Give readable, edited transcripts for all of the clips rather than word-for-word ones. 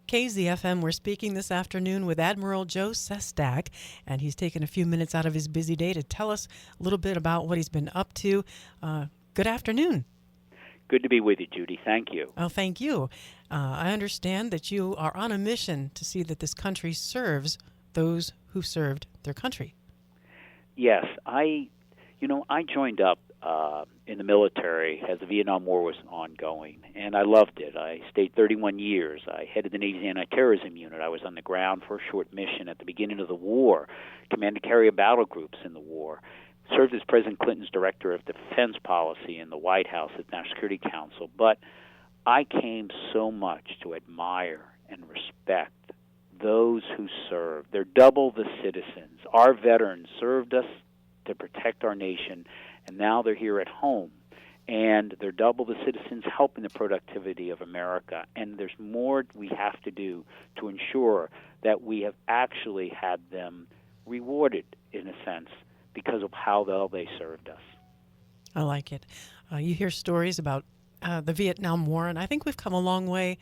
KZFM, we're speaking this afternoon with Admiral Joe Sestak, and he's taken a few minutes out of his busy day to tell us a little bit about what he's been up to. Good afternoon. Good to be with you, Judy. Thank you. Oh, thank you. I understand that you are on a mission to see that this country serves those who served their country. Yes, I joined up in the military as the Vietnam War was ongoing, and I loved it. I stayed 31 years. I headed the Navy's anti-terrorism unit. I was on the ground for a short mission at the beginning of the war, commanded carrier battle groups in the war, served as President Clinton's director of defense policy in the White House at the National Security Council. But I came so much to admire and respect those who served. They're double the citizens. Our veterans served us to protect our nation, and now they're here at home, and they're double the citizens helping the productivity of America. And there's more we have to do to ensure that we have actually had them rewarded, in a sense, because of how well they served us. I like it. You hear stories about the Vietnam War, and I think we've come a long way,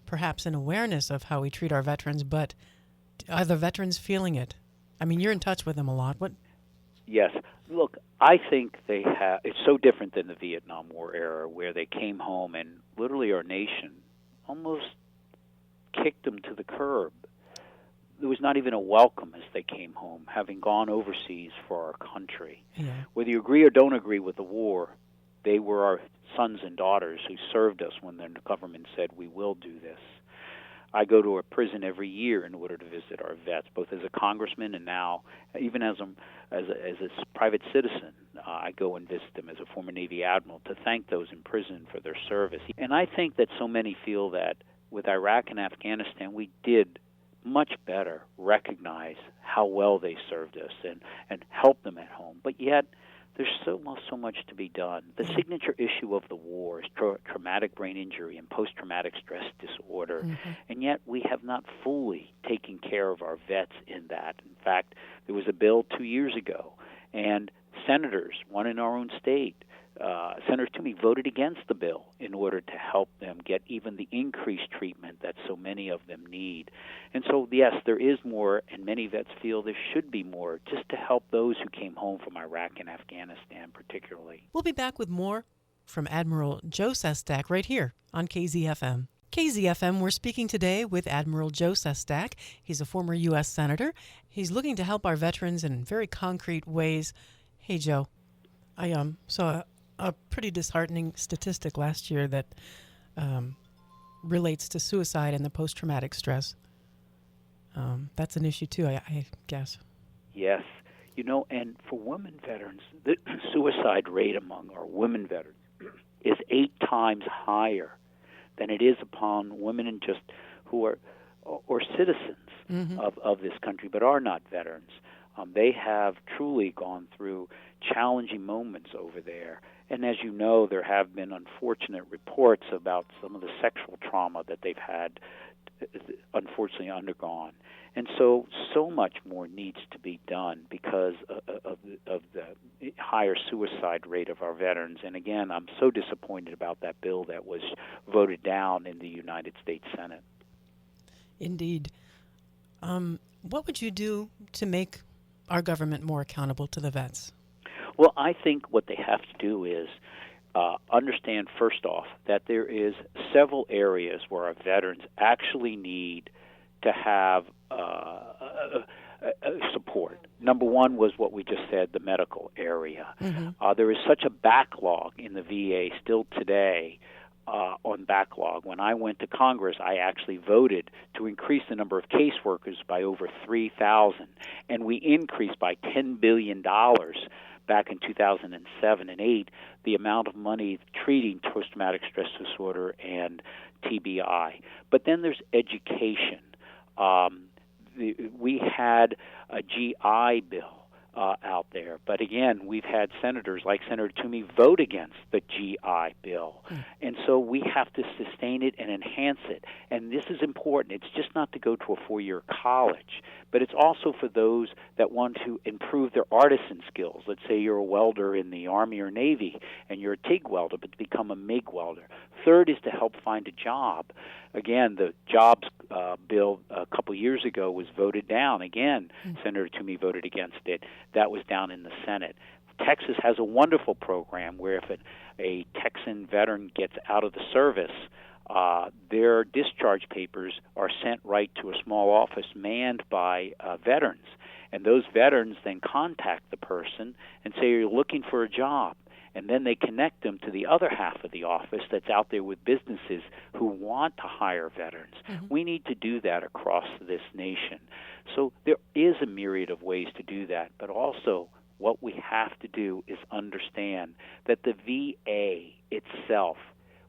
perhaps in awareness of how we treat our veterans, but are the veterans feeling it? I mean, you're in touch with them a lot. What? Yes. Look, I think it's so different than the Vietnam War era, where they came home and literally our nation almost kicked them to the curb. There was not even a welcome as they came home, having gone overseas for our country. Yeah. Whether you agree or don't agree with the war, they were our sons and daughters who served us when the government said, we will do this. I go to a prison every year in order to visit our vets, both as a congressman and now even as a private citizen. I go and visit them as a former Navy admiral to thank those in prison for their service. And I think that so many feel that with Iraq and Afghanistan, we did much better recognize how well they served us and help them at home. But yet, there's so much to be done. The signature issue of the war is traumatic brain injury and post-traumatic stress disorder, and yet we have not fully taken care of our vets in that. In fact, there was a bill 2 years ago, and senators, one in our own state, Senator Toomey, voted against the bill in order to help them get even the increased treatment that so many of them need. And so, yes, there is more, and many vets feel there should be more, just to help those who came home from Iraq and Afghanistan particularly. We'll be back with more from Admiral Joe Sestak right here on KZFM. KZFM, we're speaking today with Admiral Joe Sestak. He's a former U.S. Senator. He's looking to help our veterans in very concrete ways. Hey, Joe, I saw a pretty disheartening statistic last year that relates to suicide and the post-traumatic stress. That's an issue, too, I guess. Yes. And for women veterans, the suicide rate among our women veterans is 8 times higher than it is upon women and just who are or citizens of this country but are not veterans. They have truly gone through challenging moments over there. And as you know, there have been unfortunate reports about some of the sexual trauma that they've had, unfortunately, undergone. And so much more needs to be done because of the higher suicide rate of our veterans. And again, I'm so disappointed about that bill that was voted down in the United States Senate. Indeed. What would you do to make our government more accountable to the vets? Well, I think what they have to do is understand, first off, that there is several areas where our veterans actually need to have support. Number one was what we just said, the medical area. There is such a backlog in the VA still today on backlog. When I went to Congress, I actually voted to increase the number of caseworkers by over 3,000, and we increased by $10 billion back in 2007 and 8 the amount of money treating post-traumatic stress disorder and TBI. But then there's education. We had a GI bill out there. But again, we've had senators like Senator Toomey vote against the GI bill. And so we have to sustain it and enhance it. And this is important. It's just not to go to a 4-year college, but it's also for those that want to improve their artisan skills. Let's say you're a welder in the Army or Navy and you're a TIG welder, but to become a MIG welder. third is to help find a job. Again, the jobs bill a couple years ago was voted down. Again, Senator Toomey voted against it. That was down in the Senate. Texas has a wonderful program where if a Texan veteran gets out of the service, their discharge papers are sent right to a small office manned by veterans. And those veterans then contact the person and say, you're looking for a job. And then they connect them to the other half of the office that's out there with businesses who want to hire veterans. We need to do that across this nation. So there is a myriad of ways to do that, but also what we have to do is understand that the VA itself,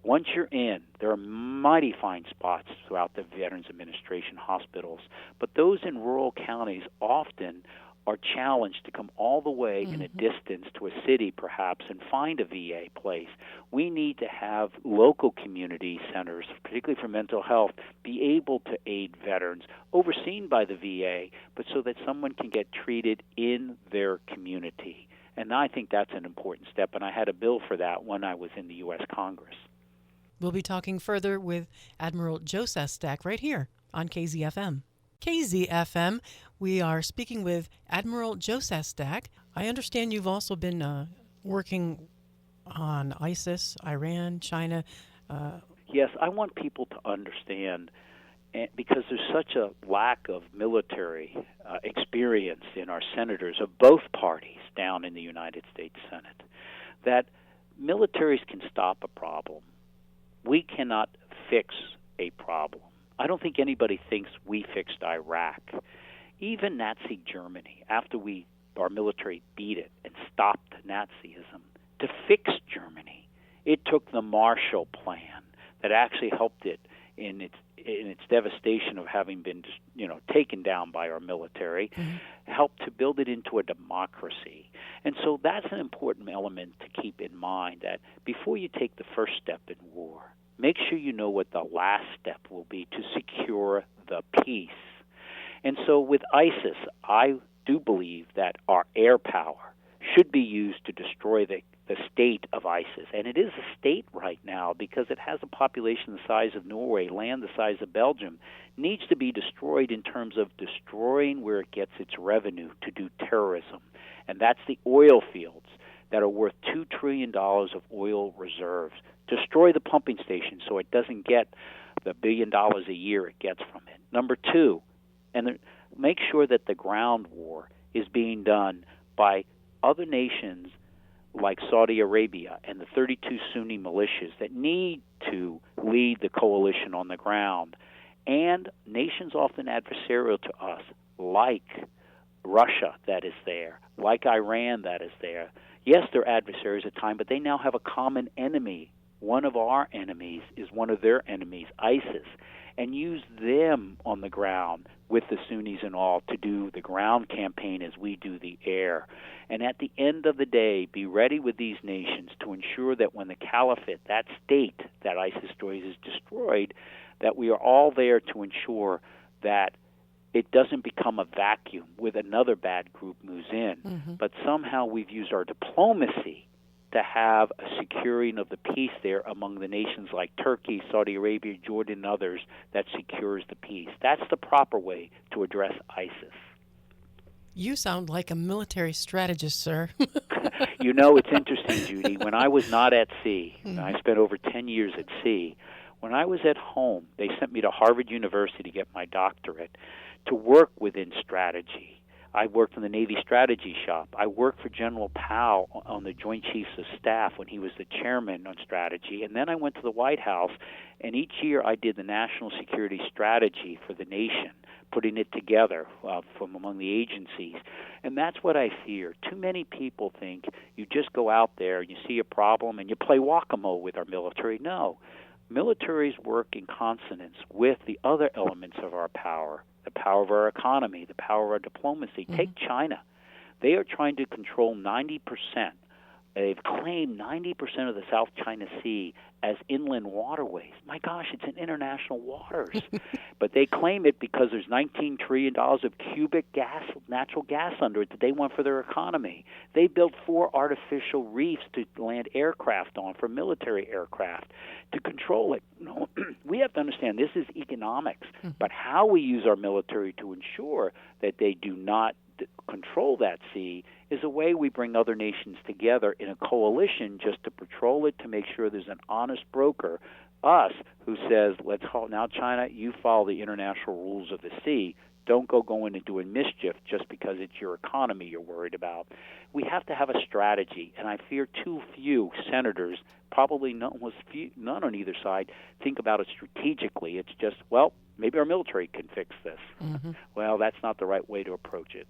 once you're in, there are mighty fine spots throughout the Veterans Administration hospitals, but those in rural counties often are challenged to come all the way in a distance to a city perhaps and find a VA place. We need to have local community centers, particularly for mental health, be able to aid veterans, overseen by the VA, but so that someone can get treated in their community. And I think that's an important step, and I had a bill for that when I was in the U.S. Congress. We'll be talking further with Admiral Joe Sestak right here on KZFM. KZFM, we are speaking with Admiral Joe Sestak. I understand you've also been working on ISIS, Iran, China. Yes, I want people to understand, because there's such a lack of military experience in our senators of both parties down in the United States Senate, that militaries can stop a problem. We cannot fix a problem. I don't think anybody thinks we fixed Iraq. Even Nazi Germany, after our military beat it and stopped Nazism, to fix Germany, it took the Marshall Plan that actually helped it in its devastation of having been, taken down by our military, helped to build it into a democracy. And so that's an important element to keep in mind, that before you take the first step in war, make sure you know what the last step will be to secure the peace. And so with ISIS, I do believe that our air power should be used to destroy the state of ISIS. And it is a state right now because it has a population the size of Norway, land the size of Belgium, needs to be destroyed in terms of destroying where it gets its revenue to do terrorism. And that's the oil fields that are worth $2 trillion of oil reserves. Destroy the pumping station so it doesn't get the $1 billion a year it gets from it. Number two, make sure that the ground war is being done by other nations like Saudi Arabia and the 32 Sunni militias that need to lead the coalition on the ground, and nations often adversarial to us, like Russia that is there, like Iran that is there. Yes, they're adversaries at times, but they now have a common enemy. One of our enemies is one of their enemies, ISIS, and use them on the ground with the Sunnis and all to do the ground campaign as we do the air. And at the end of the day, be ready with these nations to ensure that when the caliphate, that state that ISIS destroys, is destroyed, that we are all there to ensure that it doesn't become a vacuum with another bad group moves in. But somehow we've used our diplomacy to have a securing of the peace there among the nations like Turkey, Saudi Arabia, Jordan, and others that secures the peace. That's the proper way to address ISIS. You sound like a military strategist, sir. It's interesting, Judy. When I was not at sea, and I spent over 10 years at sea, when I was at home, they sent me to Harvard University to get my doctorate to work within strategy. I worked in the Navy Strategy Shop. I worked for General Powell on the Joint Chiefs of Staff when he was the chairman on strategy. And then I went to the White House, and each year I did the national security strategy for the nation, putting it together from among the agencies. And that's what I fear. Too many people think you just go out there and you see a problem and you play whack-a-mole with our military. No. Militaries work in consonance with the other elements of our power, the power of our economy, the power of our diplomacy. Take China. They are trying to control 90% They've claimed 90% of the South China Sea as inland waterways. My gosh, it's in international waters. But they claim it because there's $19 trillion of cubic natural gas under it that they want for their economy. They built 4 artificial reefs to land aircraft on for military aircraft to control it. No, we have to understand this is economics, but how we use our military to ensure that they do not control that sea is a way we bring other nations together in a coalition just to patrol it, to make sure there's an honest broker, us, who says, let's call now, China, you follow the international rules of the sea. Don't go going and doing mischief just because it's your economy you're worried about. We have to have a strategy, and I fear too few senators, probably none on either side, think about it strategically. It's just, well, maybe our military can fix this. Well, that's not the right way to approach it.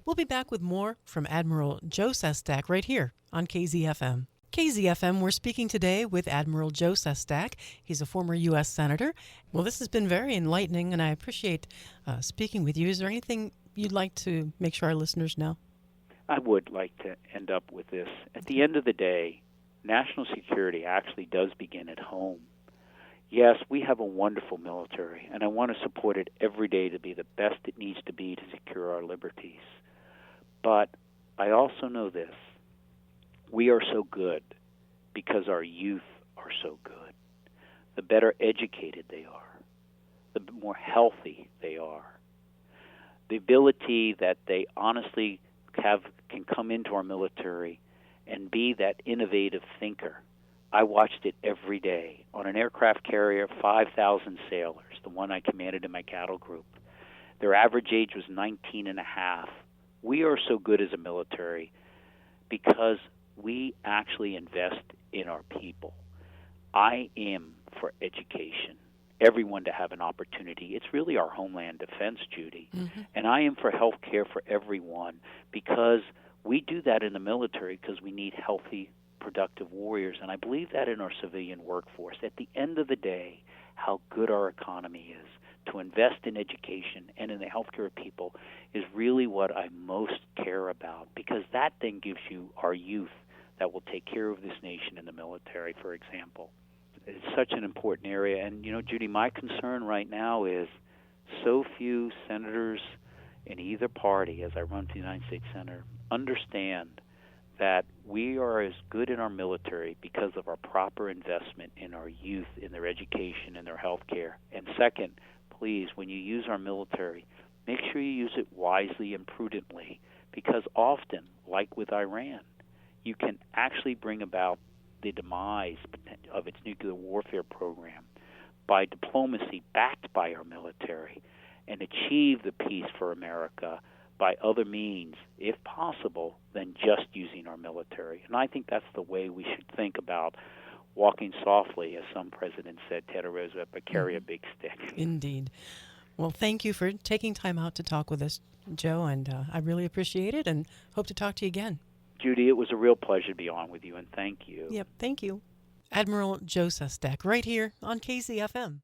We'll be back with more from Admiral Joe Sestak right here on KZFM. KZFM, we're speaking today with Admiral Joe Sestak. He's a former U.S. Senator. Well, this has been very enlightening, and I appreciate speaking with you. Is there anything you'd like to make sure our listeners know? I would like to end up with this. At the end of the day, national security actually does begin at home. Yes, we have a wonderful military, and I want to support it every day to be the best it needs to be to secure our liberties. But I also know this. We are so good because our youth are so good. The better educated they are, the more healthy they are. The ability that they honestly can come into our military and be that innovative thinker. I watched it every day on an aircraft carrier, 5,000 sailors, the one I commanded in my cattle group. Their average age was 19 and a half. We are so good as a military because we actually invest in our people. I am for education, everyone to have an opportunity. It's really our homeland defense, Judy. And I am for health care for everyone because we do that in the military because we need healthy, productive warriors, and I believe that in our civilian workforce. At the end of the day, how good our economy is, to invest in education and in the healthcare of people is really what I most care about, because that then gives you our youth that will take care of this nation in the military, for example. It's such an important area, and Judy, my concern right now is so few senators in either party, as I run for the United States Senate, understand that we are as good in our military because of our proper investment in our youth, in their education, and their health care. And second, please, when you use our military, make sure you use it wisely and prudently, because often, like with Iran, you can actually bring about the demise of its nuclear warfare program by diplomacy backed by our military and achieve the peace for America by other means, if possible, than just using our military. And I think that's the way we should think about walking softly, as some president said, Teddy Roosevelt, but carry a big stick. Indeed. Well, thank you for taking time out to talk with us, Joe, and I really appreciate it and hope to talk to you again. Judy, it was a real pleasure to be on with you, and thank you. Yep, thank you. Admiral Joe Sestak, right here on KZFM.